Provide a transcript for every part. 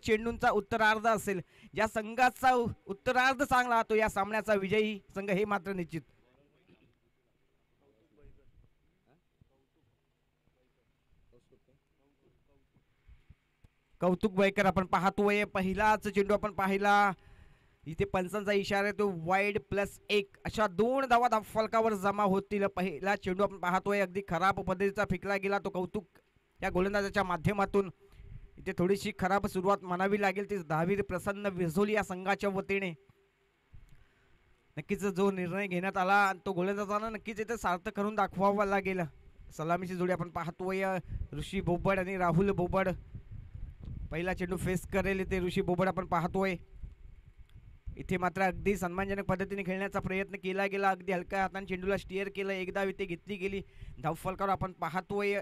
चेंडूंचा उत्तरार्ध असेल. ज्या संघाचा उत्तरार्ध चांगला तो या सामन्याचा विजयी संघ हे मात्र निश्चित. कौतुक बैकर आपण पाहतोय. पहिलाच चेंडू आपण पाहिला. इथे पंचांचा इशारा तो वाईड +1 अशा 2 धावा धावफलकावर जमा होतील. पहिला चेंडू आपण पाहतोय अगदी खराब पद्धतीचा फेकला गेला तो कौतुक या गोलंदाजाच्या माध्यमातून. इथे थोडीशी खराब सुरुवात म्हणावी लागेल ती दहावीर प्रसन्न विझोली या संघाच्या वतीने. नक्कीच जो निर्णय घेण्यात आला तो गोलंदाजांना नक्कीच इथे सार्थ करून दाखवावा लागेल. सलामीची जोडी आपण पाहतोय ऋषी बोबड आणि राहुल बोबड. पहिला चेंडू फेस करेल इथे ऋषी बोबड आपण पाहतोय. इथे मात्र अगदी सन्मानजनक पद्धतीने खेळण्याचा प्रयत्न केला गेला. अगदी हलक्या हाताने चेंडूला स्टिअर केलं. एकदा इथे घेतली गेली धावफलकावर आपण पाहतोय.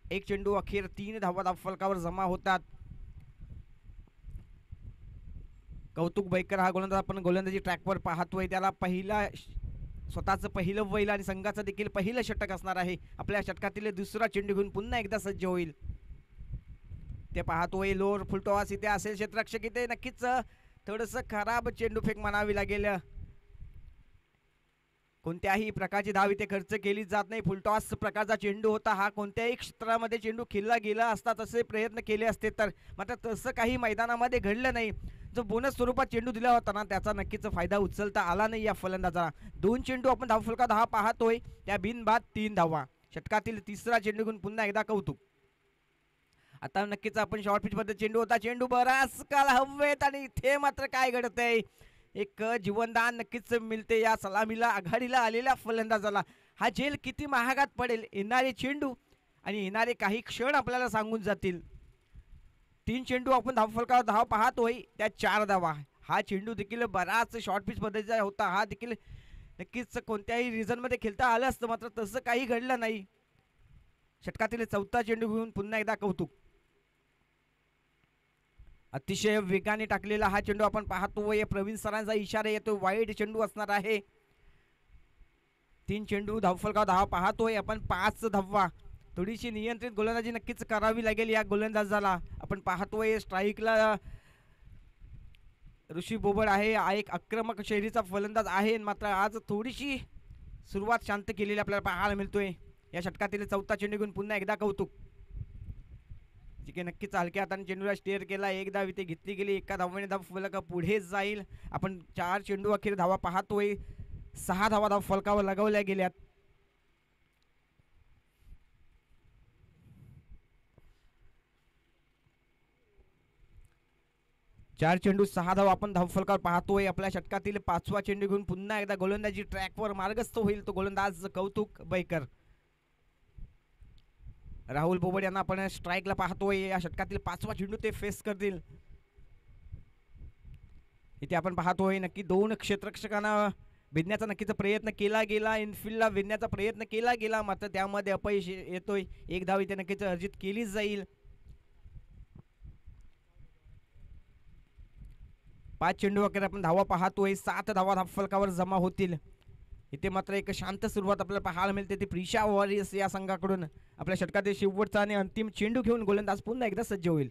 एक चेंडू अखेर 3 धावा धावफलकावर जमा होतात. कौतुक बैकर हा गोलंदाज आपण गोलंदाजी ट्रॅकवर पाहतोय. त्याला पहिला स्वतःचं पहिलं बैल आणि संघाचं देखील पहिलं षटक असणार आहे. आपल्या षटकातील दुसरा चेंडू घेऊन पुन्हा एकदा सज्ज होईल. ते पाहतोय लोअर फुलटॉस इथे असेल क्षेत्ररक्षक. इथे नक्कीच थोडंसं खराब चेंडूफेक म्हणावी लागेल. कोणत्याही प्रकारची धाव इथे खर्च केली जात नाही. फुलटॉस प्रकारचा चेंडू होता हा. कोणत्याही क्षेत्रामध्ये चेंडू खेळला गेला असता तसे प्रयत्न केले असते तर मात्र तसं काही मैदानामध्ये घडलं नाही. जो बोनस स्वरूपात चेंडू दिला होता ना त्याचा नक्कीच फायदा उचलता आला नाही या फलंदाजाला. 2 चेंडू आपण धावफलका 10 पाहतोय. त्या बिनबाद 3 धावा. षटकातील तिसरा चेंडू घेऊन पुन्हा एकदा कौतुक. आता नक्कीच आपण शॉर्ट पिच मध्ये चेंडू होता. चेंडू बराच काल हवेत आणि इथे मात्र काय घडतंय. एक जीवनदान नक्कीच मिळते या सलामीला आघाडीला आलेल्या फलंदाजाला. हा झेल किती महागात पडेल. येणारे चेंडू आणि येणारे काही क्षण आपल्याला सांगून जातील. 3 चेंडू आपण धावफलकावर 10 पाहतोय. त्या 4 धावा. हा चेंडू देखील बराच शॉर्ट पिच पद्धतीचा होता. हा देखील नक्कीच कोणत्याही रिझनमध्ये खेळता आलं असतं मात्र तसं काही घडलं नाही. षटकातील चौथा चेंडू घेऊन पुन्हा एकदा कौतुक. अतिशय वेगाने टाकलेला हा चेंडू आपण पाहतोय. प्रवीण सरांचा इशारा येतो वाईड चेंडू असणार आहे. 3 चेंडू धावफलकावर 10 पाहतोय आपण. 5 धावा. थोडीशी नियंत्रित गोलंदाजी नक्कीच करावी लागेल या गोलंदाजाला. आपण पाहतोय स्ट्राईकला ऋषी बोबड आहे. एक आक्रमक शैलीचा फलंदाज आहे मात्र आज थोडीशी सुरुवात शांत केलेली आपल्याला पाहायला मिळतोय. या षटकातील चौथा चेंडू घेऊन पुन्हा एकदा कौतुक. जे की नक्कीच हलक्या हाताने चेंडूला स्टेअर केला. एक धाव इथे घेतली गेली. एका धावाने धावफलक पुढे जाईल. आपण 4 चेंडू अखेर धावा पाहतोय. 6 धावा धावफलकावर लगवल्या गेल्यात. चार चेंडू 6 धावा आपण धावफलकावर पाहतोय. आपल्या षटकातील 5वा चेंडू घेऊन पुन्हा एकदा गोलंदाजी ट्रॅकवर मार्गस्थ होईल तो गोलंदाज कौतुक बैकर. राहुल बोबड यांना आपण स्ट्राईकला पाहतोय. या षटकातील 5वा चेंडू ते फेस करतील. इथे आपण पाहतोय नक्की 2 क्षेत्ररक्षकांना भेदण्याचा नक्कीच प्रयत्न केला गेला. इनफिल्डला भेदण्याचा प्रयत्न केला गेला मात्र त्यामध्ये अपयश येतोय. एक धाव इथे नक्कीच अर्जित केलीच जाईल. 5 चेंडू अखेर आपण धावा पाहतोय. 7 धावा धावफलकावर जमा होतील. इथे मात्र एक शांत सुरुवात आपल्याला पाहायला मिळते ती प्रिशा वॉरियर्स या संघाकडून. आपल्या षटकातील शेवटचा आणि अंतिम चेंडू घेऊन गोलंदाज पुन्हा एकदा सज्ज होईल.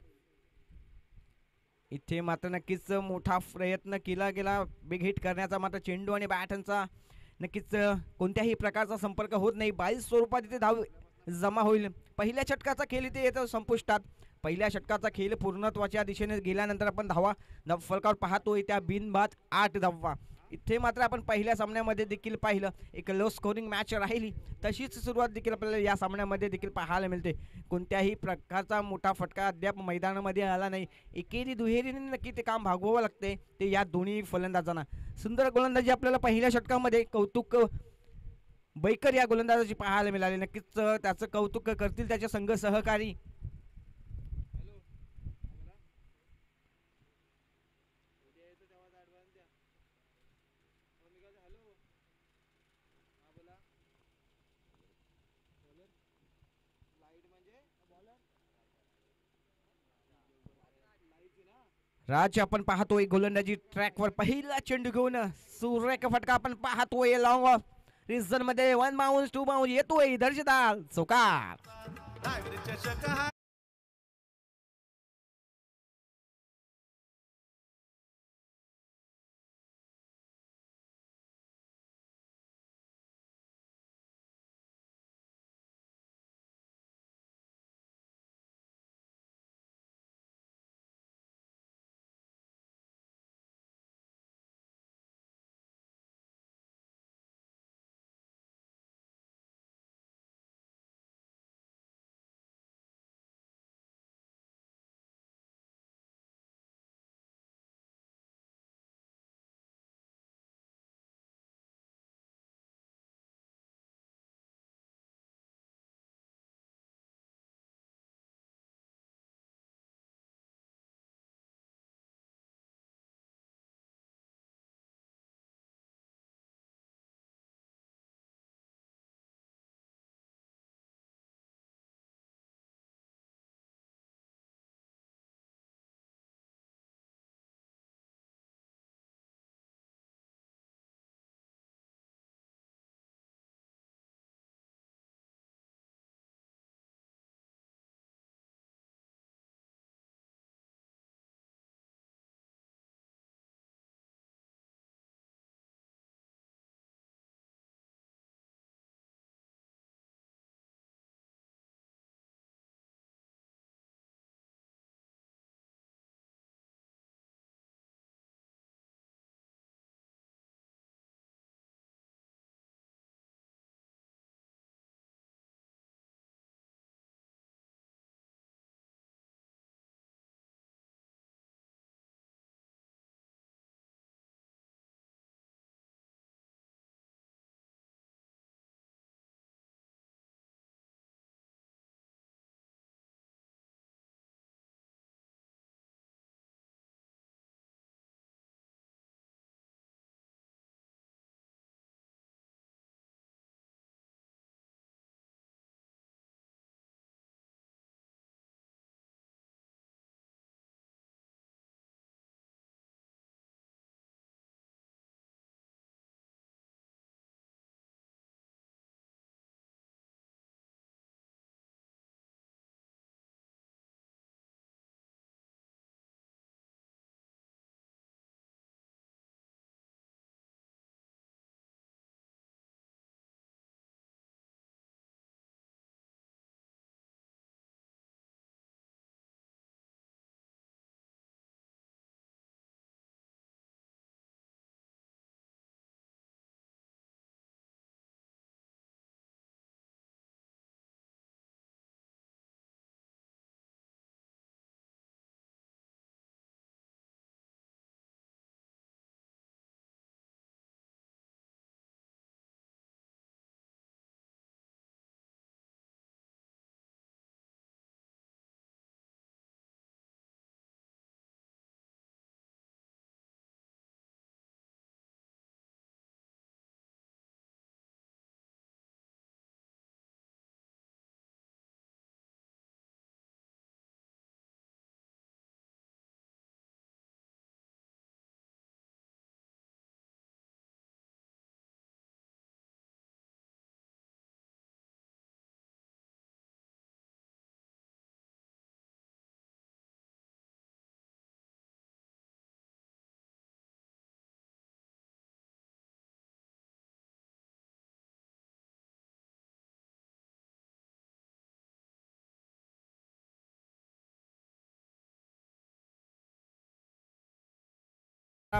इथे मात्र नक्कीच मोठा प्रयत्न केला गेला बिग हिट करण्याचा मात्र चेंडू आणि बॅटचा नक्कीच कोणत्याही प्रकारचा संपर्क होत नाही. 22 स्वरूपात इथे धाव जमा होईल. पहिल्या षटकाचा खेळ इथे येतो संपुष्टात. पहिल्या षटकाचा खेळ पूर्णत्वाच्या दिशेने गेल्यानंतर आपण धावफलकावर पाहतोय त्या बिनबाद 8 धावा. इथे मात्र आपण पहिल्या सामन्यामध्ये देखील पाहिलं एक लो स्कोरिंग मॅच राहिली. तशीच सुरुवात देखील आपल्याला या सामन्यामध्ये देखील पाहायला मिळते. कोणत्याही प्रकारचा मोठा फटका अद्याप मैदानामध्ये आला नाही. एकेरी दुहेरीने नक्की ते काम भागवावं लागते ते या दोन्ही फलंदाजांना. सुंदर गोलंदाजी आपल्याला पहिल्या षटकामध्ये कौतुक बैकर या गोलंदाजाची पाहायला मिळाली. नक्कीच त्याचं कौतुक करतील त्याचे संघ सहकारी. राज आपण पाहतोय गोलंदाजी ट्रॅकवर पहिला चेंडू घेऊन सुरेख फटका आपण पाहतोय. लॉंग ऑफ रिझन मध्ये 1 बाउन्स 2 बाउन्स येतोय दर्शदार चौकार.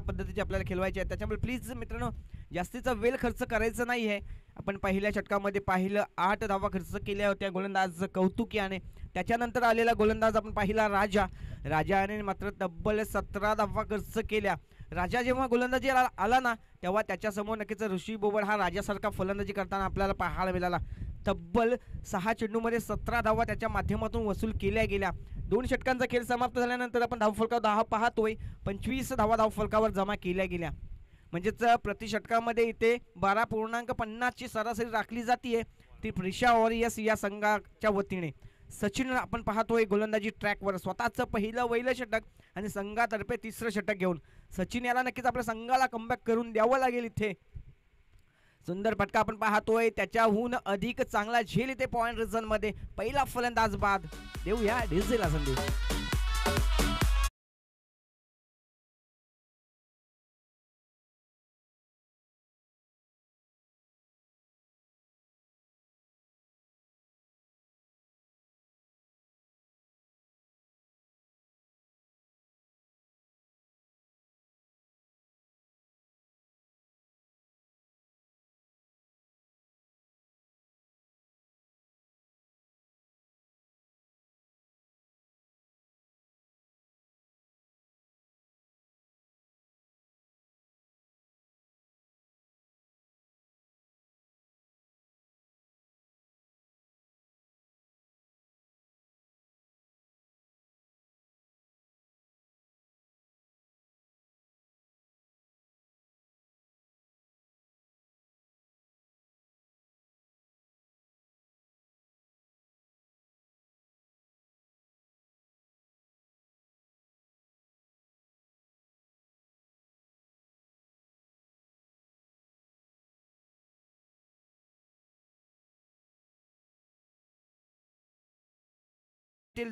पद्धतीचे आपल्याला खेळवायचे आहेत. त्याच्यामुळे प्लीज मित्रांनो जास्तीचा वेळ खर्च करायचा नाही आहे. आपण पहिल्या षटकामध्ये पाहिलं 8 धावा खर्च केल्या होत्या गोलंदाज कौतुक याने. त्याच्यानंतर आलेला गोलंदाज आपण पाहिला राजा. राजाने मात्र तब्बल 17 धावा खर्च केल्या. राजा जेव्हा गोलंदाजी आला ना तेव्हा त्याच्यासमोर नक्कीच ऋषी बोबड हा राजासारखा फलंदाजी करताना आपल्याला पाहायला मिळाला. तब्बल 6 चेंडूमध्ये 17 धावा त्याच्या माध्यमातून वसूल केल्या गेल्या. 2 षटकांचा खेळ समाप्त झाल्यानंतर आपण धावफलकावर 10 पाहतोय. 25 धावा धावफलकावर जमा केल्या गेल्या. म्हणजेच प्रति षटकामध्ये इथे 12.50 ची सरासरी राखली जाते ती प्रिशा वॉरियर्स या संघाच्या वतीने. सचिन आपण पाहतोय गोलंदाजी ट्रॅकवर स्वतःचं पहिलं वैल षटक आणि संघातर्फे तिसरं षटक घेऊन सचिन याला नक्कीच आपल्या संघाला कमबॅक करून द्यावं लागेल. इथे सुंदर फटका आपण पाहतोय. त्याच्याहून अधिक चांगला झेल इथे पॉइंट रिझन मध्ये पहिला फलंदाज बाद. देऊया डीजेला संदेश.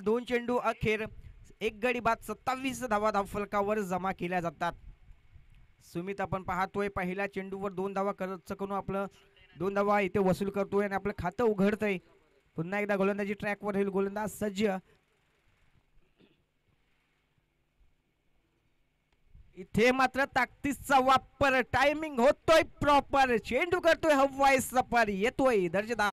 दोन चेंडू अखेर एक गडी बाद 27 धावा धावफलकावर जमा केल्या जातात. सुमित आपण पाहतोय पहिल्या चेंडूवर 2 धावा खर्च करून आपलं 2 धावा इथे वसूल करतोय आणि आपलं खातं उघडतंय. पुन्हा एकदा गोलंदाजी ट्रॅकवर होईल. गोलंदाज सज्ज. इथे मात्र ताकदीचा वापर. टायमिंग होतोय प्रॉपर. चेंडू करतोय हवाई सफर. येतोय दर्जेदार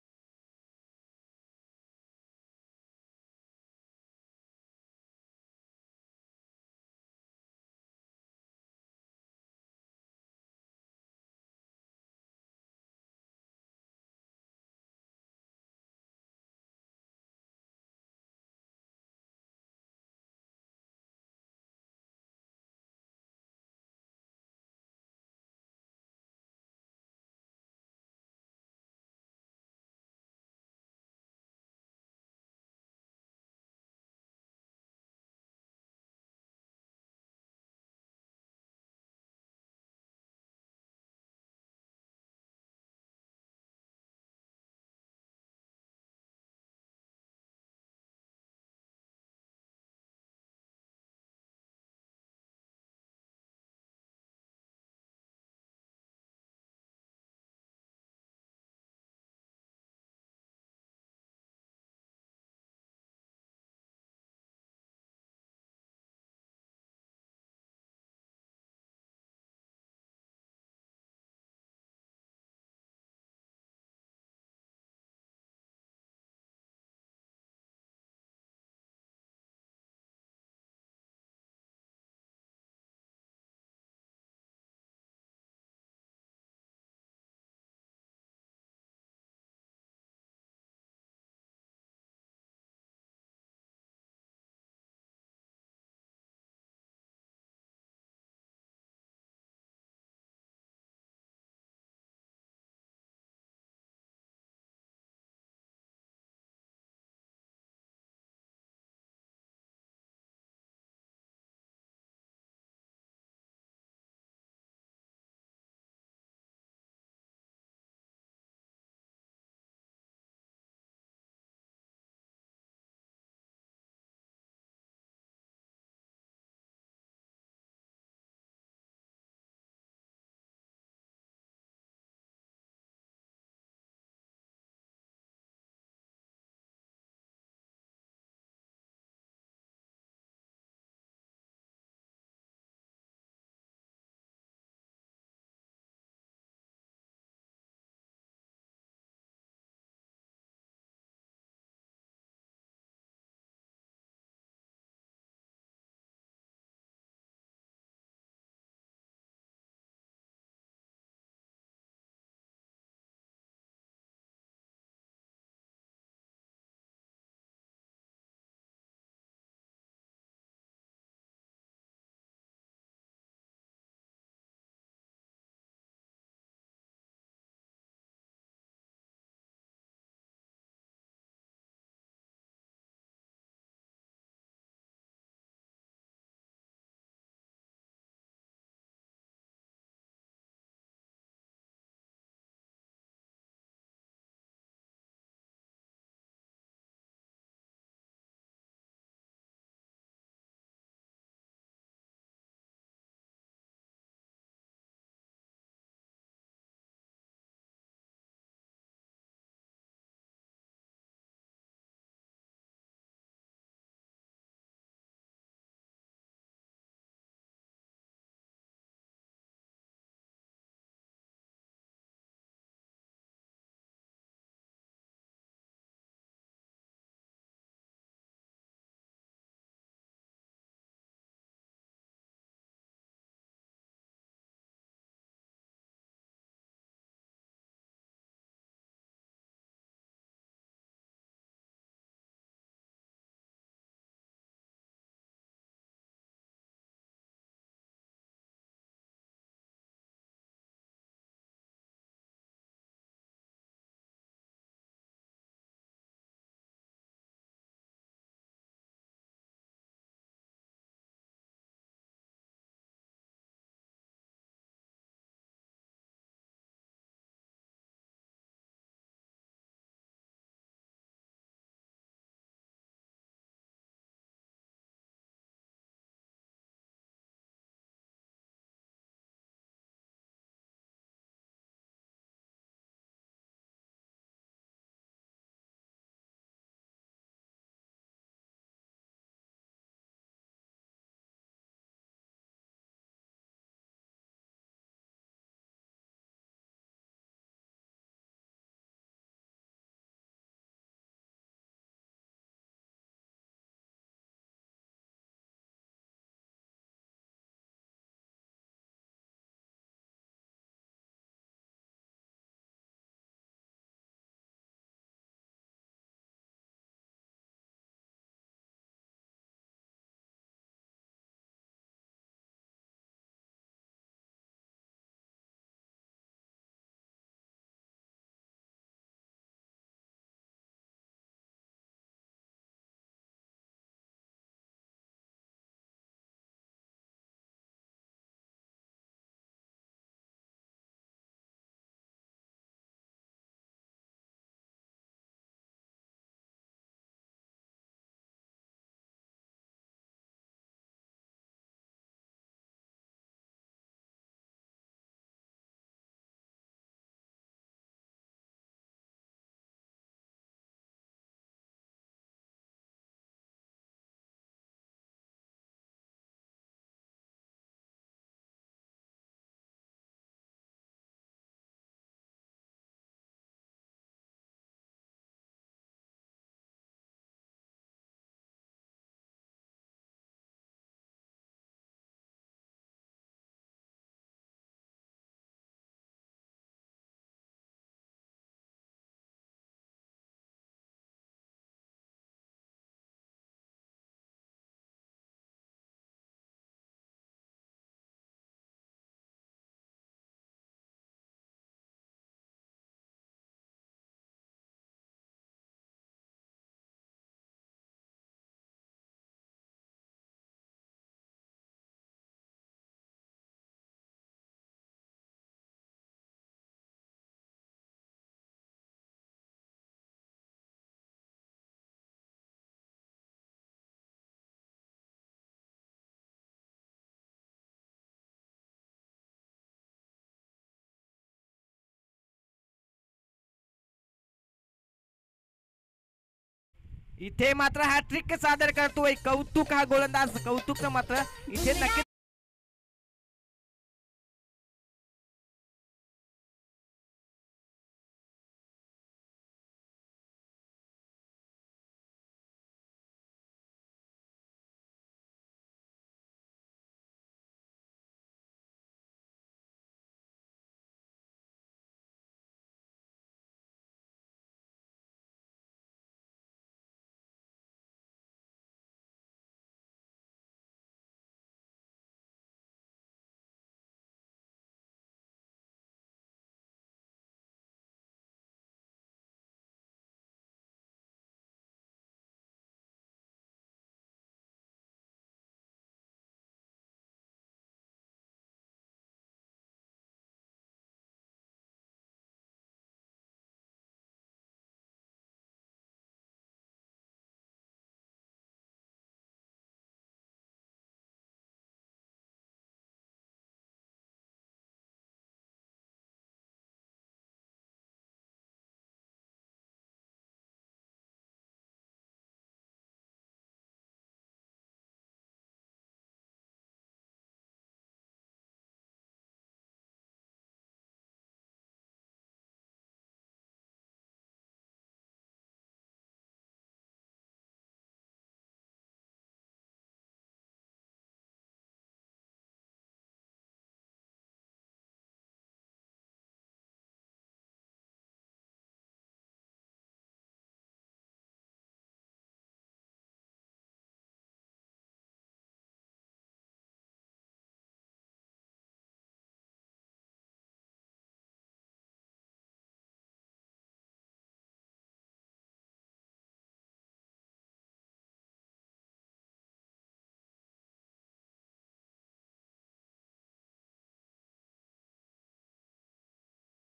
इथे मात्र हा ट्रिक सादर करतोय, कौतुक हा गोलंदाज, कौतुक मात्र इथे नक्की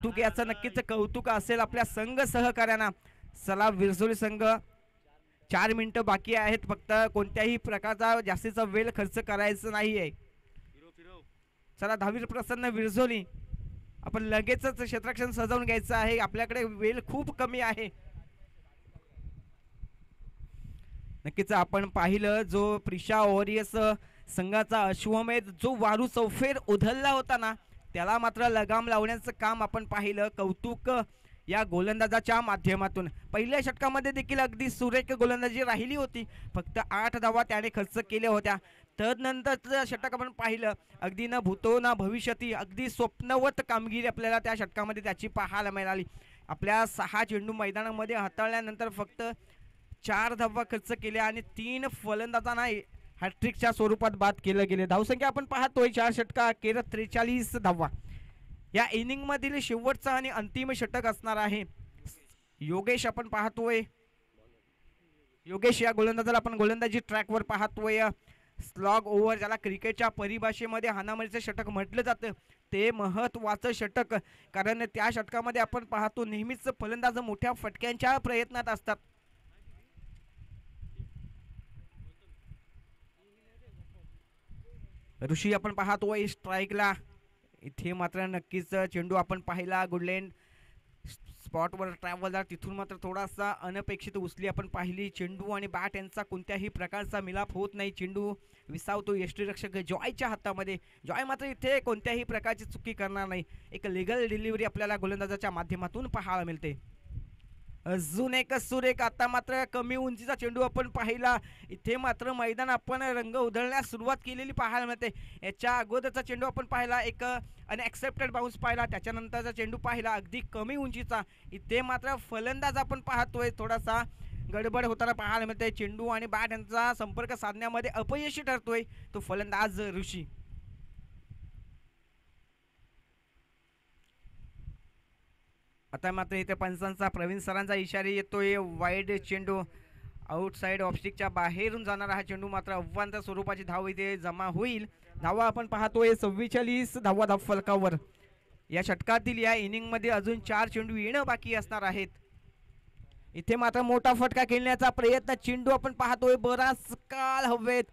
कौतुक याचं नक्कीच कौतुक असेल आपल्या संघ सहकार्यांना. चला विरजोली संघ 4 मिनिटं बाकी आहेत, फक्त कोणत्याही प्रकारचा जास्तीचा वेळ खर्च करायचा नाहीये. चला धावीर प्रसन्न विरजोली, आपण लगेचच क्षेत्ररक्षण सजवून घ्यायचं आहे, आपल्याकडे वेळ खूप कमी आहे. नक्कीच आपण पाहिलं जो प्रिशा वॉरियर्स संघाचा अश्वमेध जो वारू चौफेर उधळला होता ना, त्याला मात्र लगाम लावण्याचं काम आपण पाहिलं. कौतुक या गोलंदाजाच्या माध्यमातून. पहिल्या षटकामध्ये देखील अगदी सुरेख गोलंदाजी राहिली होती, फक्त 8 धावा त्याने खर्च केल्या होत्या. तदनंतरचं षटक आपण पाहिलं, अगदी न भूतो ना भविष्यती, अगदी स्वप्नवत कामगिरी आपल्याला त्या षटकामध्ये त्याची पाहायला मिळाली. आपल्या 6 चेंडू मैदानामध्ये हाताळल्यानंतर फक्त 4 धावा खर्च केल्या आणि 3 फलंदाजांना हॅट्रिकच्या स्वरूपात बाद केलं गेले. धावसंख्या आपण पाहतोय 4 षटका अखेर 43 धावा. या इनिंग मधील शेवटचा आणि अंतिम षटक असणार आहे. योगेश आपण पाहतोय, योगेश या गोलंदाजाला आपण गोलंदाजी ट्रॅकवर पाहतोय. स्लॉग ओव्हर ज्याला क्रिकेटच्या परिभाषेमध्ये हाणामारीचं षटक म्हटलं जातं, ते महत्त्वाचं षटक, कारण त्या षटकामध्ये आपण पाहतो नेहमीच फलंदाज मोठ्या फटक्यांच्या प्रयत्नात असतात. ऋषी आपण पाहतोय स्ट्राईकला. इथे मात्र नक्कीच चेंडू आपण पाहिला गुडलँड स्पॉटवर ट्रॅव्हल झाला, तिथून मात्र थोडासा अनपेक्षित उचली आपण पाहिली. चेंडू आणि बॅट यांचा कोणत्याही प्रकारचा मिलाप होत नाही. चेंडू विसावतो यष्टीरक्षक जॉयच्या हातामध्ये. जॉय मात्र इथे कोणत्याही प्रकारची चुकी करणार नाही. एक लिगल डिलिव्हरी आपल्याला गोलंदाजाच्या माध्यमातून पाहायला मिळते. अजून एक सुरेख, आता मात्र कमी उंचीचा चेंडू आपण पाहिला. इथे मात्र मैदान आपण रंग उधळण्यास सुरुवात केलेली पाहायला मिळते. याच्या अगोदरचा चेंडू आपण पाहिला, एक अनएक्सेप्टेड बाउन्स पाहिला, त्याच्यानंतरचा चेंडू पाहिला अगदी कमी उंचीचा. इथे मात्र फलंदाज आपण पाहतोय थोडासा गडबड होताना पाहायला मिळते. चेंडू आणि बॅट यांचा संपर्क साधण्यामध्ये अपयशी ठरतोय तो फलंदाज ऋषी. आता मात्र इथे पंचांचा प्रवीण सरांचा इशारा येतोय. वाईड चेंडू आउटसाइड ऑफस्टिकच्या बाहेरून जाणारा हा चेंडू मात्र अव्वांतर स्वरूपाची धाव इथे जमा होईल. धावा आपण पाहतोय 44 धावा धाव फलकावर. या षटकातील या इनिंग मध्ये अजून 4 चेंडू येणं बाकी असणार आहेत. इथे मात्र मोठा फटका खेळण्याचा प्रयत्न, चेंडू आपण पाहतोय बराच काळ हवेत,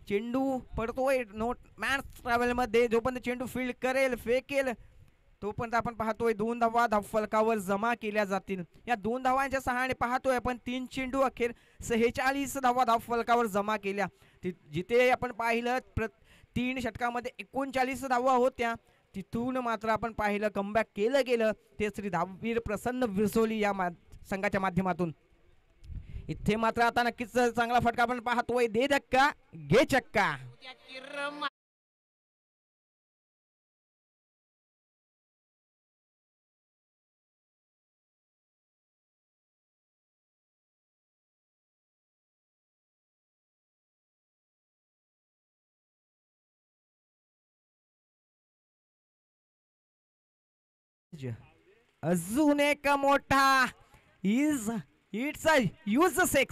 चेंडू पडतोय नोट मॅन ट्रॅव्हल मध्ये. जोपर्यंत चेंडू फील्ड करेल फेकेल तोपर्यंत आपण पाहतोय 2 धावा धावफलकावर जमा केल्या जातील. या 2 धावांच्या सहाय्याने पाहतोय आपण 3 चेंडू अखेर 46 धावा धावफलकावर जमा केल्या. जिथे आपण पाहिलं 3 षटकामध्ये 39 धावा होत्या, तिथून मात्र आपण पाहिलं कमबॅक केलं गेलं ते श्री धाववीर प्रसन्न विरसोली या संघाच्या माध्यमातून. इथे मात्र आता नक्कीच चांगला फटका आपण पाहतोय. दे धक्का घे चक्का. अजून एक मोठा इट्स अ यूज 6.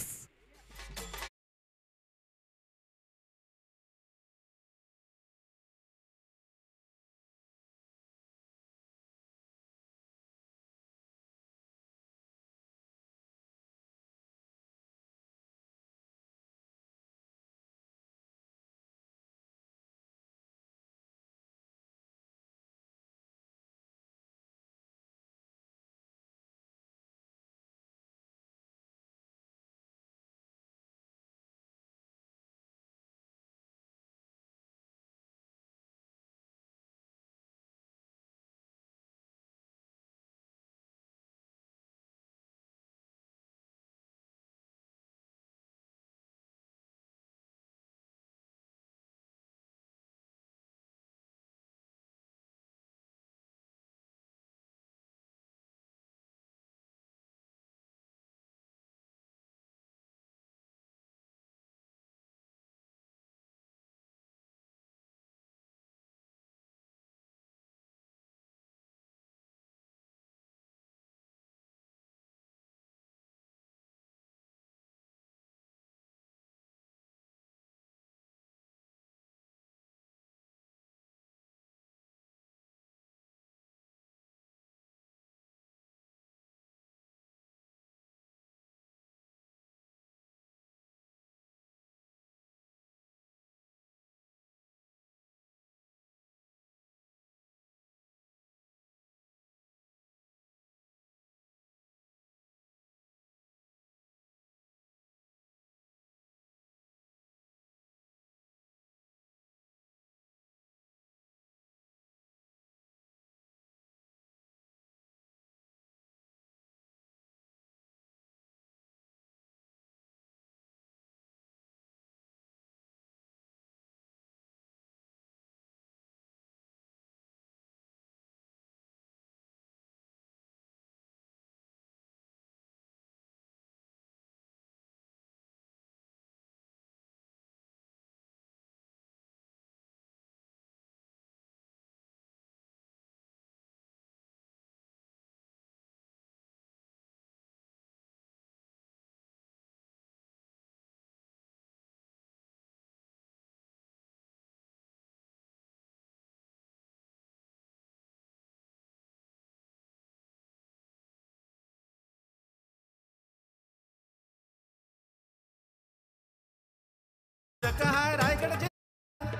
रायगड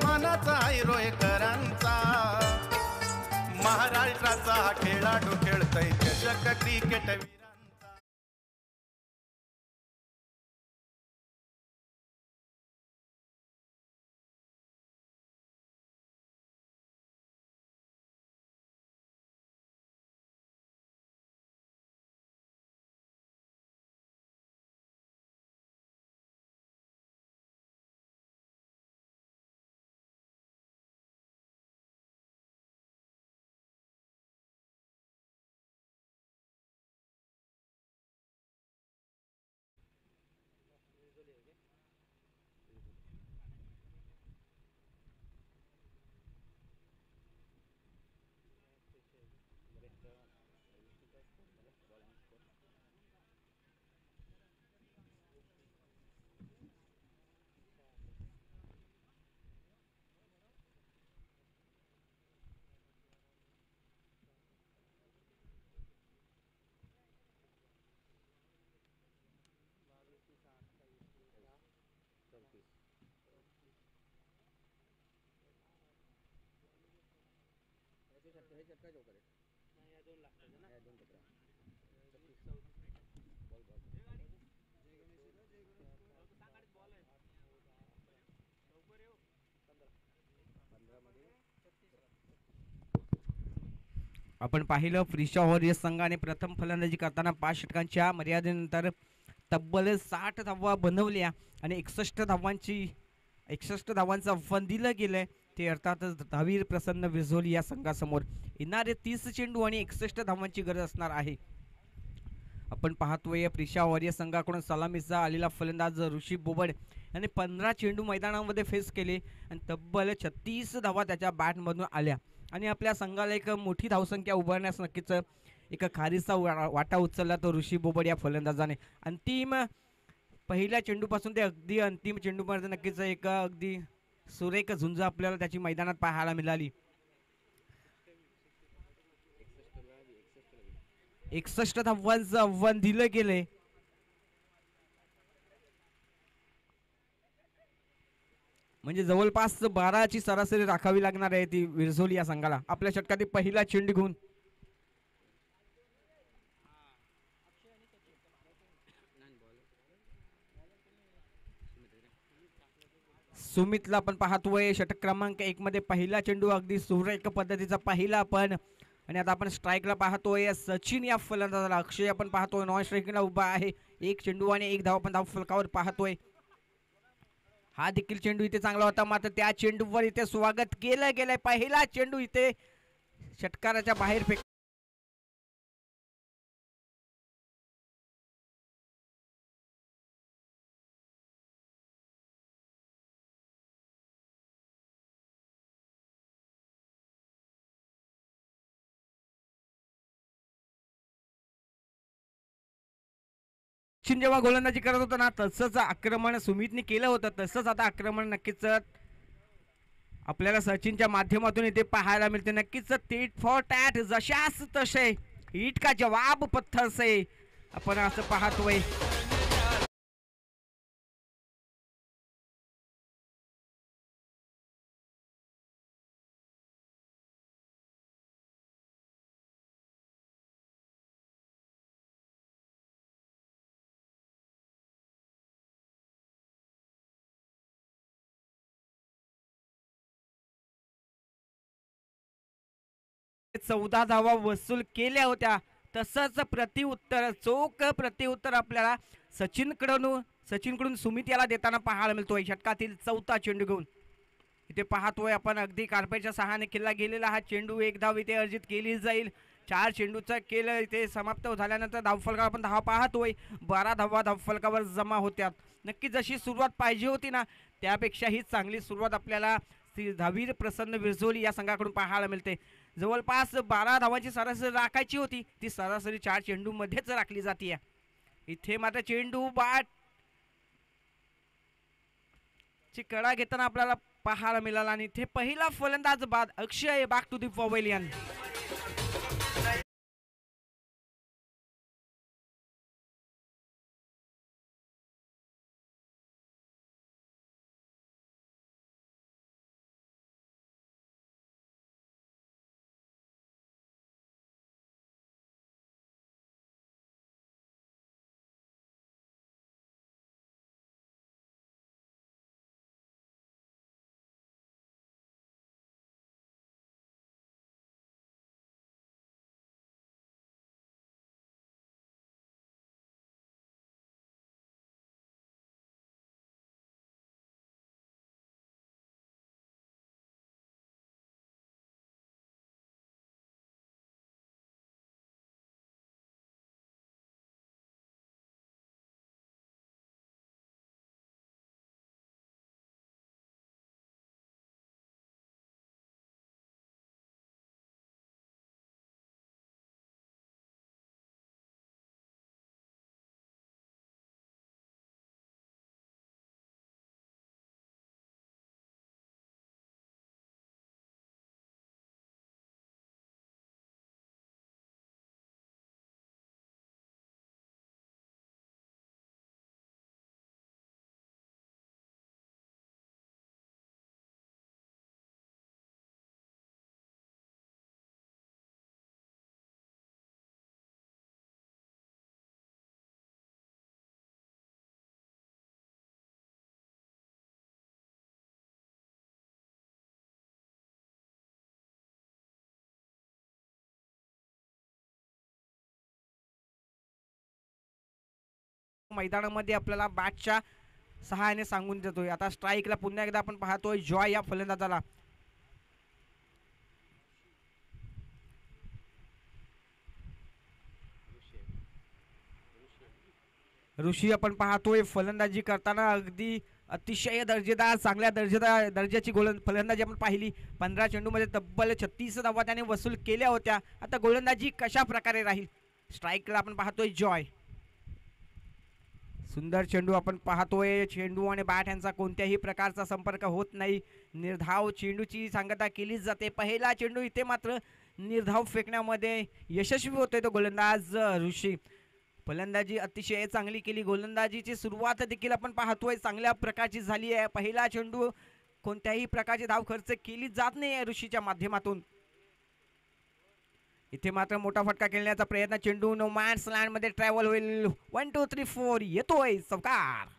मानाचा आयरोयकरांचा महाराष्ट्राचा खेळाडू खेळतय चषक क्रिकेट. हे झटका जो करे आपण पाहिलं फ्रिशा वॉरियर्स संघाने प्रथम फलंदाजी करताना 5 षटकांच्या मर्यादेनंतर तब्बल 60 धावा बनवल्या आणि 61 धावांचं आव्हान दिलं गेलंय. ते अर्थातच धावीर प्रसन्न विझोली या संघासमोर येणारे 30 चेंडू आणि 61 धावांची गरज असणार आहे. आपण पाहतोय फ्रिशा वॉरियर्स संघाकडून सलामीचा आलेला फलंदाज ऋषी बोबड याने 15 चेंडू मैदानामध्ये फेस केले आणि तब्बल 36 धावा त्याच्या बॅटमधून आल्या आणि आपल्या संघाला एक मोठी धावसंख्या उभारण्यास नक्कीच एक खारीचा वाटा उचलला तो ऋषी बोबड या फलंदाजाने. अंतिम पहिल्या चेंडूपासून ते अगदी अंतिम चेंडूपर्यंत नक्कीच एक अगदी सुरेख झुंज आपल्याला त्याची मैदानात पाहायला मिळाली. 61 धावांचं आव्हान दिलं गेले. म्हणजे जवळपास 12ची सरासरी राखावी लागणार आहे ती विरझोली या संघाला आपल्या षटकातील पहिला चेंडू घेऊन. सुमितला आपण पाहतोय षटक क्रमांक 1 मध्ये पहिला चेंडू अगदी सुरेख पद्धतीचा पहिला आपण. आणि आता आपण स्ट्राईकला पाहतोय सचिन या फलंदाजाला. अक्षय आपण पाहतोय नॉन स्ट्राईकला उभा आहे. 1 चेंडू आणि 1 धाव आपण धाव फलकावर पाहतोय. हा देखील चेंडू इथे चांगला होता मात्र त्या चेंडूवर इथे स्वागत केलं गेलंय. पहिला चेंडू इथे षटकाराच्या बाहेर फेक सचिन जेव्हा गोलंदाजी करत होता ना तसंच आक्रमण सुमितने केलं होतं. तसंच आता आक्रमण नक्कीच आपल्याला सचिनच्या माध्यमातून इथे पाहायला मिळते. नक्कीच टीट फॉर टॅट जशास तसे हिट का जवाब पत्थर से आपण असं पाहतोय. चौदा धावा वसूल केल्या होत्या. तसंच प्रतिउत्तर चोख प्रतिउत्तर आपल्याला सचिनकडून सुमित याला देताना पाहायला मिळतोय. षटकातील चौथा चेंडू घेऊन इथे पाहतोय आपण अगदी कार्पेटच्या सहाय्याने केला गेलेला हा चेंडू. 1 धाव इथे अर्जित केली जाईल. 4 चेंडूचा केलं इथे समाप्त झाल्यानंतर धावफलकावर आपण धावा पाहतोय. 12 धावा धावफलकावर जमा होत्या. नक्की जशी सुरुवात पाहिजे होती ना त्यापेक्षा ही चांगली सुरुवात आपल्याला धावीर प्रसन्न विरझोली या संघाकडून पाहायला मिळते. जवळपास 12 धावांची सरासरी राखायची होती ती सरासरी 4 चेंडू मध्येच राखली जाते. इथे मात्र चेंडू बाट ची कडा घेताना आपल्याला पाहायला मिळाला आणि इथे पहिला फलंदाज बाद अक्षय बॅक टू दी पवेलियन. मैदानामध्ये आपल्याला बॅटच्या सहाय्याने सांगून देतोय. आता स्ट्राईकला पुन्हा एकदा आपण पाहतोय जॉय या फलंदाजाला. ऋषी आपण पाहतोय फलंदाजी करताना अगदी अतिशय दर्जेदार चांगल्या दर्जाची फलंदाजी आपण पाहिली. 15 चेंडूमध्ये तब्बल 36 धावा त्याने वसूल केल्या होत्या. आता गोलंदाजी कशा प्रकारे राहील. स्ट्राईकला आपण पाहतोय जॉय. सुंदर चेंडू आपण पाहतोय. चेंडू आणि बॅट यांचा कोणत्याही प्रकारचा संपर्क होत नाही. निर्धाव चेंडूची सांगता केली जाते. पहिला चेंडू इथे मात्र निर्धाव फेकण्यामध्ये यशस्वी होतोय तो गोलंदाज ऋषी. फलंदाजी अतिशय चांगली केली. गोलंदाजीची सुरुवात देखील आपण पाहतोय चांगल्या प्रकारची झाली आहे. पहिला चेंडू कोणत्याही प्रकारची धाव खर्च केली जात नाही ऋषीच्या माध्यमातून. इथे मात्र मोठा फटका खेळण्याचा प्रयत्न. चेंडू नो मॅन्स लँड मध्ये ट्रॅव्हल होईल. 1 2 3 4 येतोय चौकार.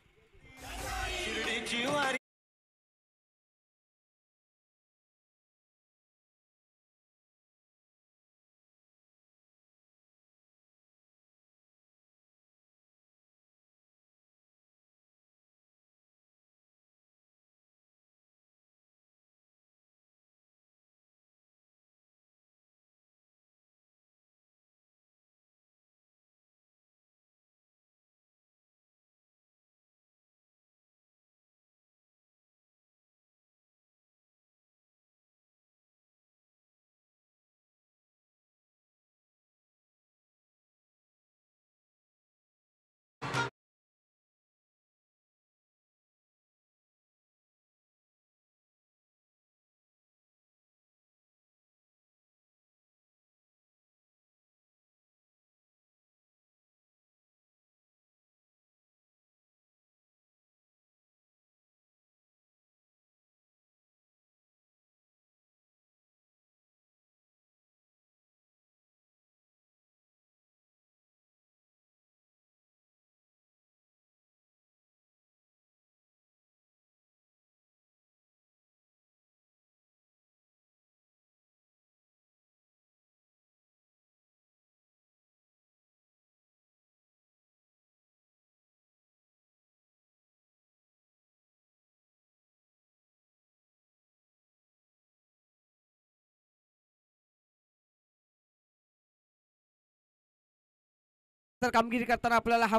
तर कामगिरी करताना आपल्याला हा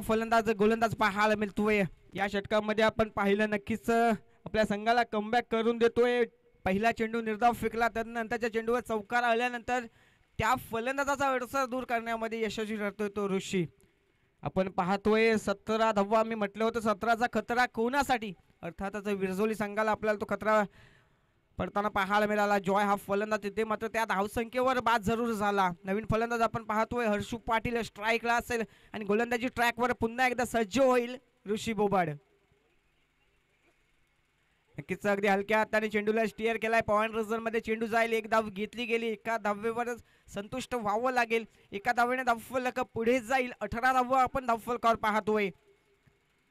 गोलंदाज पाहायला मिळतोय. या षटकामध्ये आपण पाहिलं नक्कीच आपल्या संघाला कमबॅक करून देतोय. पहिला चेंडू निर्धाव फेकला त्यानंतरच्या चेंडूवर चौकार आल्यानंतर त्या फलंदाजाचा अडसर दूर करण्यामध्ये यशस्वी ठरतोय तो ऋषी. आपण पाहतोय 17 धावा. मी म्हटलं होतं 17चा खतरा कोणासाठी. अर्थातच विरजोली संघाला आपल्याला तो खतरा पडताना पाहायला मिळाला. जॉय हा फलंदाज तिथे मात्र त्या धावसंख्येवर बाद जरूर झाला. नवीन फलंदाज आपण पाहतोय हर्षू पाटील स्ट्राईकला असेल आणि गोलंदाजी ट्रॅकवर पुन्हा एकदा सज्ज होईल ऋषी बोबाड. नक्कीच अगदी हलक्या हाताने चेंडूला स्टिअर केलाय. पॉइंट रिझर्व्ह मध्ये चेंडू जाईल. एक धाव घेतली गेली. एका धावेवरच संतुष्ट व्हावं लागेल. एका धावेने धावफलक पुढे जाईल. 18 धावा आपण धावफलकावर पाहतोय.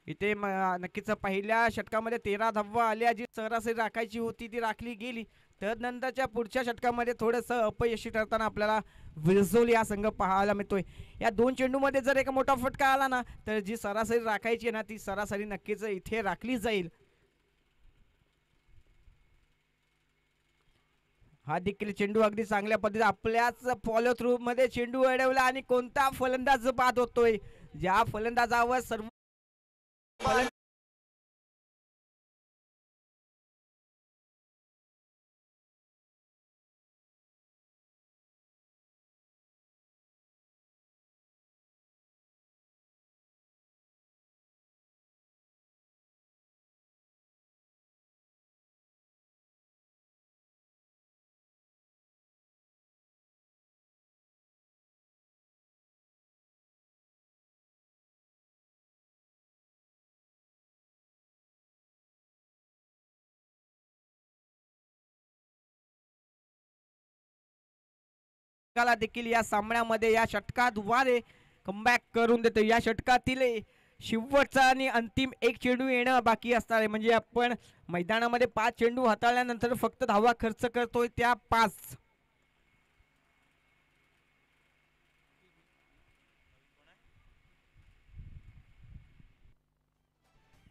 इथे नक्कीच पहिल्या षटकामध्ये 13 धावा आल्या. जी सरासरी राखायची होती ती राखली गेली. त्यानंतरच्या पुढच्या षटकामध्ये थोडंसं अपयशी ठरताना आपल्याला विरजोली हा संघ पाहायला मिळतोय. या 2 चेंडूमध्ये जर एक मोठा फटका आला ना तर जी सरासरी राखायची ना ती सरासरी नक्कीच इथे राखली जाईल. हा देखील चेंडू अगदी चांगल्या पद्धतीने आपल्याच फॉलो थ्रू मध्ये चेंडू अडवला आणि कोणता फलंदाज बाद होतोय. ज्या फलंदाजावर सर्व देखील या सामन्यामध्ये या षटकाद्वारे कमबॅक करून देतो. या षटकातील शेवटचा आणि अंतिम एक चेंडू येणं बाकी असणार आहे. म्हणजे आपण मैदानामध्ये 5 चेंडू हाताळल्यानंतर फक्त धावा खर्च करतोय त्या 5.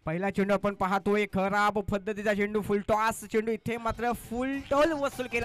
पहिला चेंडू आपण पाहतोय खराब पद्धतीचा चेंडू, फुल टॉस चेंडू, इथे मात्र फुल टॉल वसूल केला.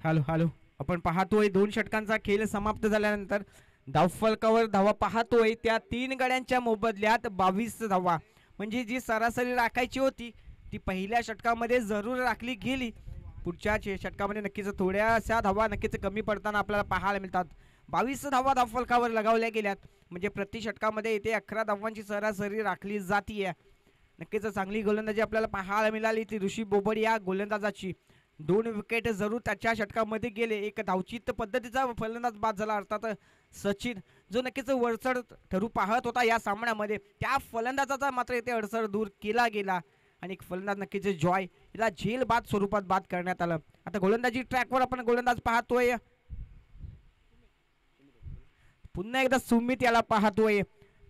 हॅलो हॅलो, आपण पाहतोय 2 षटकांचा खेळ समाप्त झाल्यानंतर धावफलकावर धावा पाहतोय त्या 3 गड्यांच्या मोबदल्यात 22 धावा, म्हणजे जी सरासरी राखायची होती ती पहिल्या षटकामध्ये जरूर राखली गेली. पुढच्या षटकामध्ये नक्कीच थोड्याशा धावा नक्कीच कमी पडताना आपल्याला पाहायला मिळतात. 22 धावा धावफलकावर लगावल्या गेल्यात, म्हणजे प्रति षटकामध्ये इथे 11 धावांची सरासरी राखली जातीये. नक्कीच चांगली गोलंदाजी आपल्याला पाहायला मिळाली ती ऋषी बोबड या गोलंदाजाची. 2 विकेट जरूर त्याच्या षटकामध्ये गेले. एक धावचित पद्धतीचा फलंदाज बाद झाला, अर्थात सचिन, जो नक्कीच वरचढ ठरू पाहत होता या सामन्यामध्ये. त्या फलंदाजाचा मात्र इथे अडसर दूर केला गेला आणि एक फलंदाज नक्कीच जॉय याला झेल बाद स्वरूपात बाद करण्यात आलं. आता गोलंदाजी ट्रॅकवर आपण गोलंदाज पाहतोय, पुन्हा एकदा सुमित याला पाहतोय.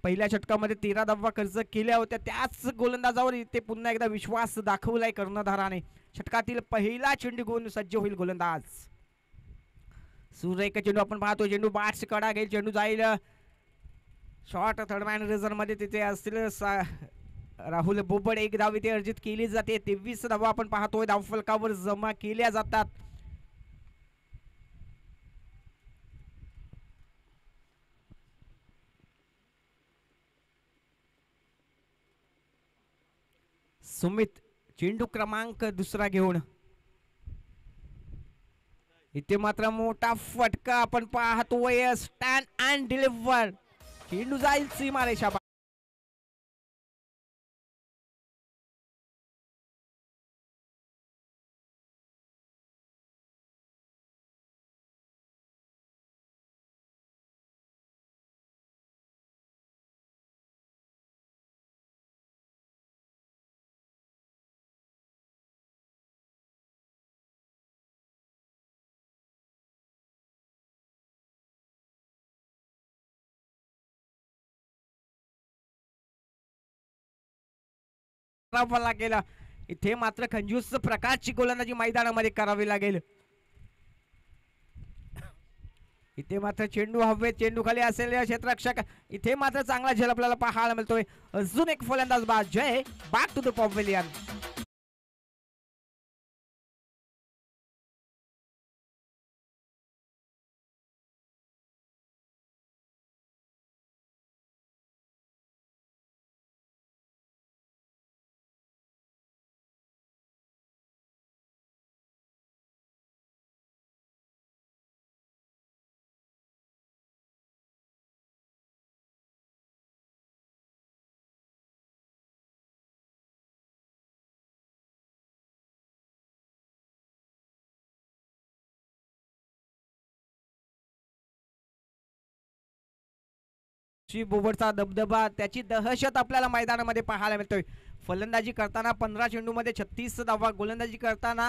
पहिल्या षटकामध्ये 13 धावा खर्च केल्या होत्या, त्याच गोलंदाजावर इथे पुन्हा एकदा विश्वास दाखवलाय कर्णधाराने. षटकातील पहिला चेंडू घेऊन सज्ज होईल गोलंदाज. सुरेख चेंडू आपण पाहतोय, चेंडू बॅट्स कडा घेईल, चेंडू जाईल शॉर्ट थर्ड मॅन रेझर मध्ये, तिथे असतील राहुल बोबड. 1 धाव इथे अर्जित केली जाते. 23 धावा आपण पाहतोय धावफलकावर जमा केल्या जातात. सुमित चेंडू क्रमांक 2 घेऊन, इथे मात्र मोठा फटका आपण पाहतोय. स्टँड अँड डिलिव्हर, चेंडू जाईल सीमारेषा. लागेल इथे मात्र खंजूस प्रकारची गोलंदाजी मैदानामध्ये करावी लागेल. इथे मात्र चेंडू हवेत, चेंडू खाली असेल क्षेत्ररक्षक, इथे मात्र चांगला झेल आपल्याला पाहायला मिळतोय. अजून एक फलंदाज बाद, जय बॅक टू द पॅव्हिलियन. बोबडचा दबदबा, त्याची दहशत आपल्याला मैदानामध्ये पाहायला मिळतोय. फलंदाजी करताना 15 चेंडूमध्ये 36 धावा, गोलंदाजी करताना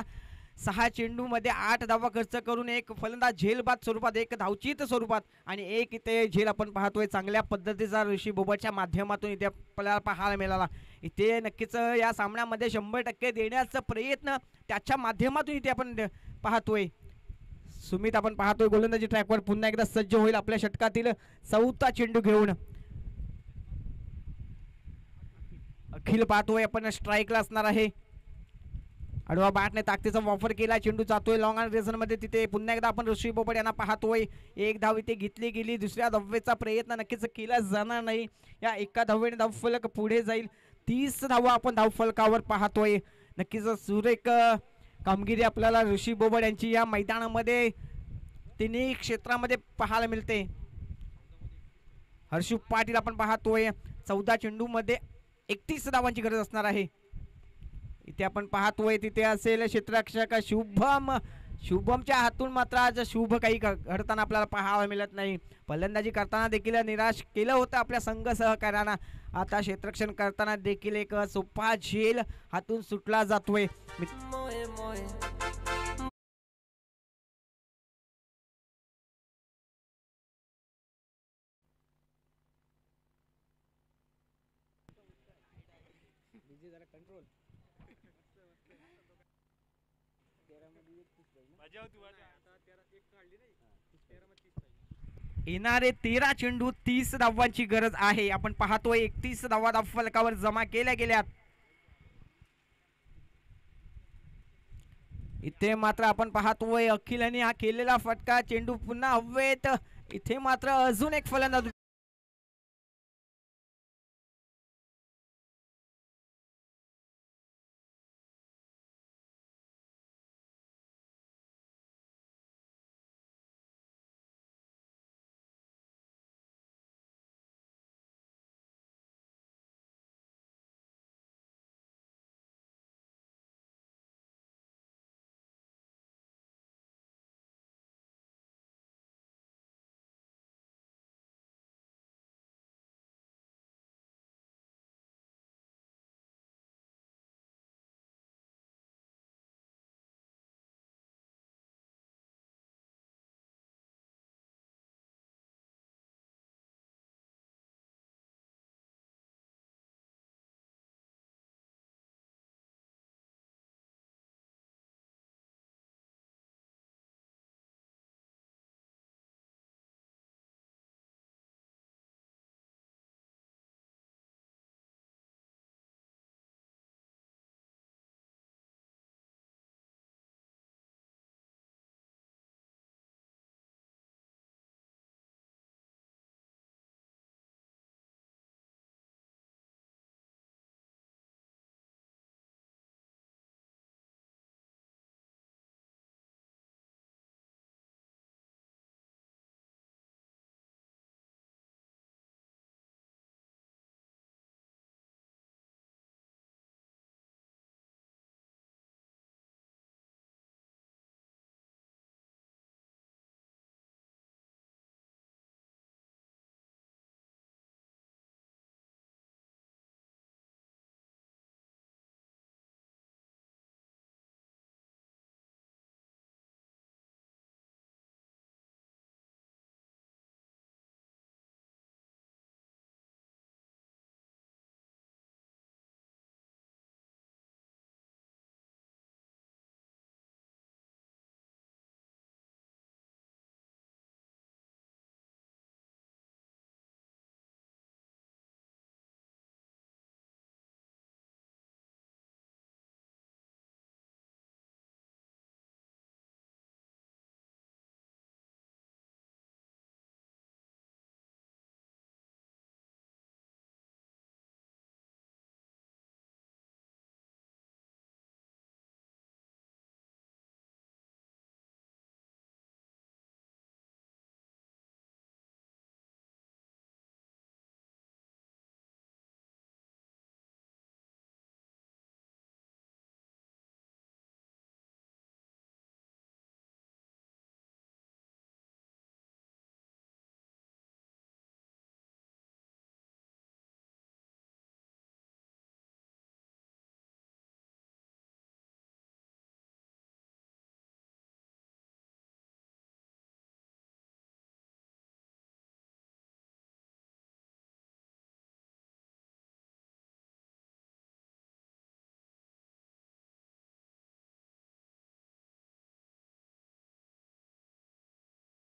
6 चेंडूमध्ये 8 धावा खर्च करून एक फलंदाज झेलबाद स्वरूपात, एक धावचित स्वरूपात आणि एक इथे झेल आपण पाहतोय चांगल्या पद्धतीचा ऋषी बोबडच्या माध्यमातून इथे आपल्याला पाहायला मिळाला. इथे नक्कीच या सामन्यामध्ये 100% देण्याचा प्रयत्न त्याच्या माध्यमातून इथे आपण पाहतोय. सुमित आपण पाहतोय गोलंदाजी ट्रॅकवर पुन्हा एकदा सज्ज होईल आपल्या षटकातील 4था चेंडू घेऊन. अखिल पाहतोय आपण स्ट्राईकला असणार आहे. आडवा बॅटने ताकदीचा वापर केला, चेंडू जातोय लॉंग ऑन रेझन मध्ये. तिथे पुन्हा एकदा आपण ऋषी बोबड यांना पाहतोय. 1 धाव इथे घेतली गेली, दुसऱ्या धावेचा प्रयत्न नक्कीच केला जाणार नाही. या एका धावेने धावफलक पुढे जाईल. 30 धावा आपण धावफलकावर पाहतोय. नक्कीच सुरेख कामगिरी आपल्याला ऋषी बोबड यांची या मैदानामध्ये तिन्ही क्षेत्रामध्ये पाहायला मिळते. हर्षू पाटील आपण पाहतोय 14 चेंडूमध्ये 31 धावांची गरज असणार आहे. इथे आपण पाहतोय तिथे असेल क्षेत्ररक्षक शुभमच्या हातून मात्र आज शुभ काही घडताना आपल्याला पाहायला मिळत नाही. फलंदाजी करताना देखील निराश केलं होतं आपल्या संघ सहकार्यांना. आता क्षेत्ररक्षण करताना देखील एक सोपा झेल हातून सुटला जातोय. येणारे 13 चेंडू 30 धावांची गरज आहे. आपण पाहतोय 31 धावा फलकावर जमा केल्या गेल्यात. इथे मात्र आपण पाहतोय अखिलने हा केलेला फटका चेंडू पुन्हा हवेत. इथे मात्र अजून एक फलंदाज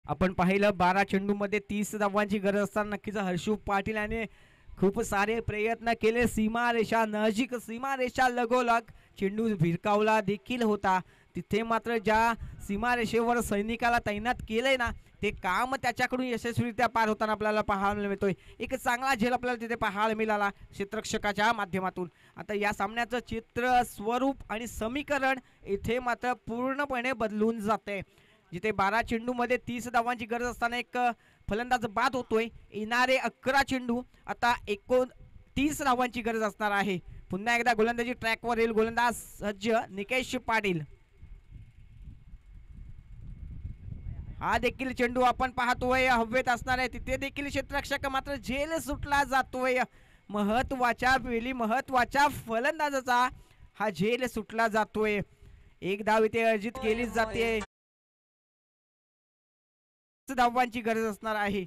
आपण पाहिलं 12 चेंडूमध्ये 30 धावांची गरज असताना नक्कीच हर्षू पाटील याने खूप सारे प्रयत्न केले. सीमारेषा नजीक सीमारेषा लगोलग चेंडू भिरकावला देखील होता. तिथे मात्र ज्या सीमारेषेवर सैनिकाला तैनात केलंय ना ते काम त्याच्याकडून यशस्वीरित्या पार होताना आपल्याला पाहायला मिळतोय. एक चांगला झेल आपल्याला तिथे पाहायला मिळाला क्षेत्ररक्षकाच्या माध्यमातून. आता या सामन्याचं चित्र, स्वरूप आणि समीकरण इथे मात्र पूर्णपणे बदलून जाते. जिथे 12 चेंडूमध्ये 30 धावांची गरज असताना एक फलंदाज बाद होतोय. येणारे 11 चेंडू आता 29 धावांची गरज असणार आहे. पुन्हा एकदा गोलंदाजी ट्रॅकवर येईल. गोलंदाज सज्ज निकेश पाटील. हा देखील चेंडू आपण पाहतोय हवेत असणार आहे. तिथे देखील क्षेत्ररक्षक मात्र झेल सुटला जातोय. महत्वाच्या वेळी महत्वाच्या फलंदाजाचा हा झेल सुटला जातोय. एक धाव इथे अर्जित केलीच जाते. धावांची गरज असणार आहे.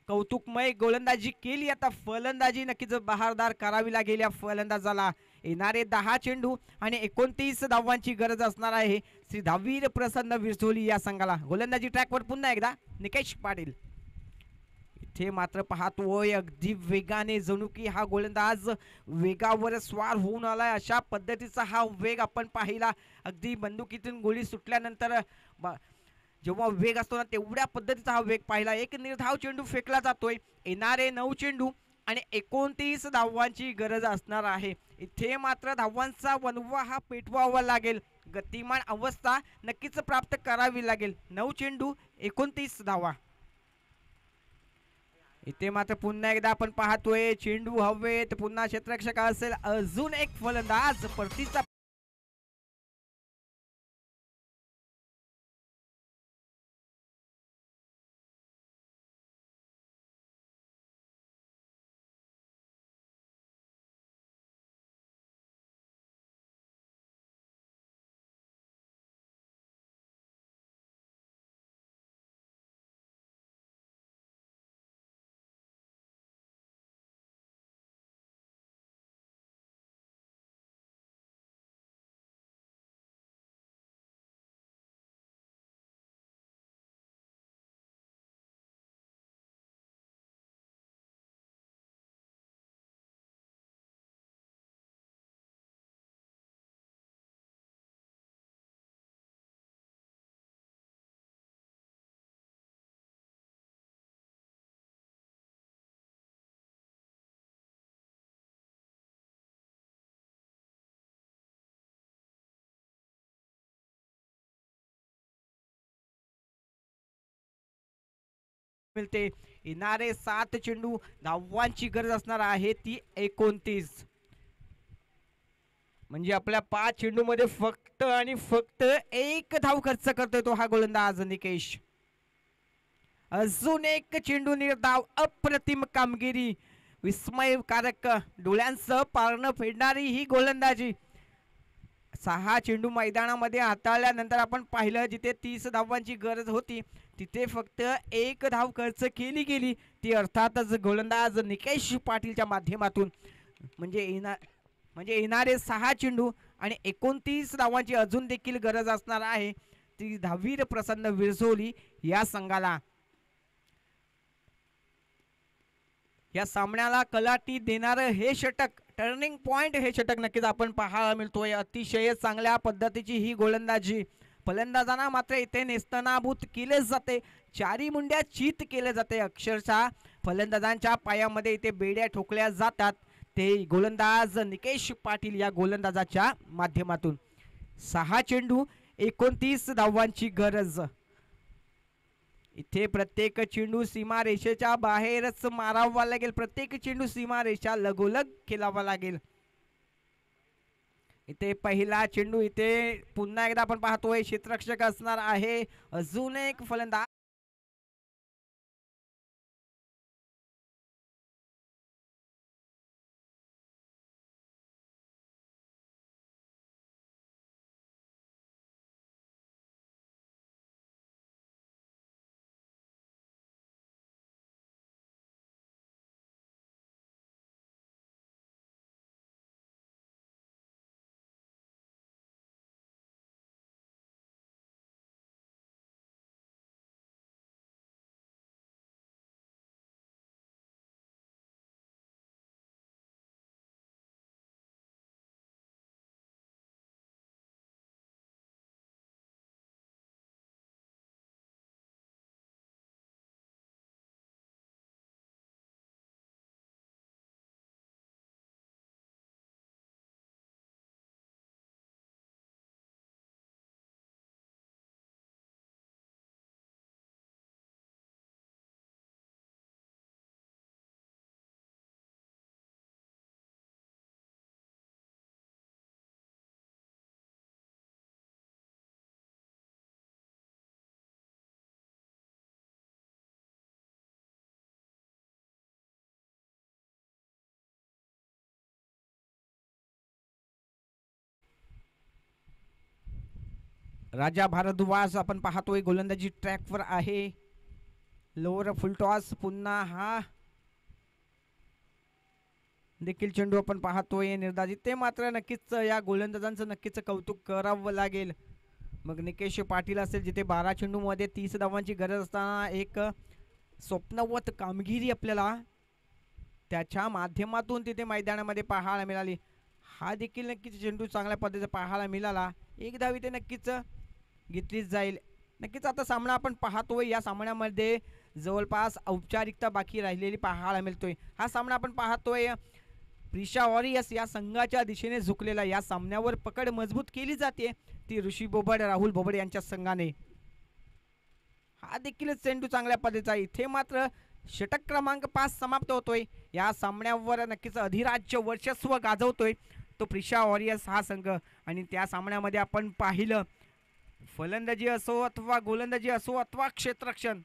कौतुकमय गोलंदाजी केली. आता फलंदाजी नक्कीच बहारदार करावी लागेल या फलंदाजाला. येणारे 10 चेंडू आणि 29 धावांची गरज असणार आहे श्री धावीर प्रसन्न विरसोली या संघाला. गोलंदाजी ट्रॅकवर पुन्हा एकदा निकेश पाटील. इथे मात्र पाहतोय अगदी वेगाने, जणू की हा गोलंदाज वेगावर स्वार होऊन आलाय. अशा पद्धतीचा हा वेग आपण पाहिला. अगदी बंदुकीतून गोळी सुटल्यानंतर जेव्हा वेग असतो ना तेवढ्या पद्धतीचा हा वेग पाहिला. एक निर्धाव चेंडू फेकला जातोय. येणारे 9 चेंडू आणि 29 धावांची गरज असणार आहे. इथे मात्र धावांचा वनवा हा पेटवावा लागेल. गतिमान अवस्था नक्कीच प्राप्त करावी लागेल. 9 चेंडू 29 धावा. इथे मात्र पुन्हा एकदा आपण पाहतोय चेंडू हवेत. पुन्हा क्षेत्ररक्षक असेल. अजून एक फलंदाज परतीचा मिळते. येणारे 7 चेंडू धावांची गरज असणार आहे ती 29. म्हणजे आपल्या 5 चेंडू मध्ये फक्त आणि फक्त 1 धाव खर्च करतोय तो हा गोलंदाज निकेश. अजून एक चेंडू निर्धाव. अप्रतिम कामगिरी, विस्मयकारक, डोळ्यांसह पारणं फेडणारी ही गोलंदाजी. 6 चेंडू मैदानामध्ये हाताळल्यानंतर आपण पाहिलं जिथे 30 धावांची गरज होती तिथे फक्त 1 धाव खर्च केली गेली. ती अर्थातच गोलंदाज निकेश पाटीलच्या माध्यमातून. म्हणजे येणारे 6 चेंडू आणि 29 धावांची अजून देखील गरज असणार आहे ती धावीर प्रसन्न विरझोली या संघाला. या सामन्याला कलाटी देणारं हे षटक, टर्निंग पॉइंट हे षटक नक्कीच आपण पाहायला मिळतोय. अतिशय चांगल्या पद्धतीची ही गोलंदाजी. फलंदाजांना मात्र इथे नेस्तनाभूत केले जाते. चारी मुंड्या चित केले जाते. अक्षरशः फलंदाजांच्या पायामध्ये इथे बेड्या ठोकल्या जातात. ते गोलंदाज निकेश पाटील या गोलंदाजाच्या माध्यमातून. 6 चेंडू 29 धावांची गरज. इथे प्रत्येक चेंडू सीमारेषेच्या बाहेरच मारावा लागेल. प्रत्येक चेंडू सीमारेषा लगोलग खेळावा लागेल. इथे पहिला चेंडू. इथे पुन्हा एकदा आपण पाहतोय क्षेत्ररक्षक असणार आहे. अजून एक फलंदाज. राजा भारद्वाज आपण पाहतोय गोलंदाजी ट्रॅकवर आहे. लोअर फुलटॉस पुन्हा हा देखील चेंडू आपण पाहतोय निर्धारित. ते मात्र नक्कीच या गोलंदाजांचं नक्कीच कौतुक करावं लागेल. मग निकेश पाटील असेल जिथे 12 चेंडूमध्ये 30 धावांची गरज असताना एक स्वप्नवत कामगिरी आपल्याला त्याच्या माध्यमातून तिथे मैदानामध्ये पाहायला मिळाली. हा देखील नक्कीच चेंडू चांगल्या पद्धतीने पाहायला मिळाला. एक धाव इथे नक्कीच घेतलीच जाईल. नक्कीच आता सामना आपण पाहतोय. या सामन्यामध्ये जवळपास औपचारिकता बाकी राहिलेली पाहायला मिळतोय. हा सामना आपण पाहतोय प्रिशा वॉरियर्स या संघाच्या दिशेने झुकलेला. या सामन्यावर पकड मजबूत केली जाते ती ऋषी बोबड राहुल बोबड यांच्या संघाने. हा देखील चेंडू चांगल्या पद्धतीचा. इथे मात्र षटक क्रमांक 5 समाप्त होतोय. या सामन्यावर नक्कीच अधिराज्य वर्चस्व गाजवतोय तो प्रिशा वॉरियर्स हा संघ. आणि त्या सामन्यामध्ये आपण पाहिलं फलंदाजी असो अथवा गोलंदाजी असो अथवा क्षेत्ररक्षण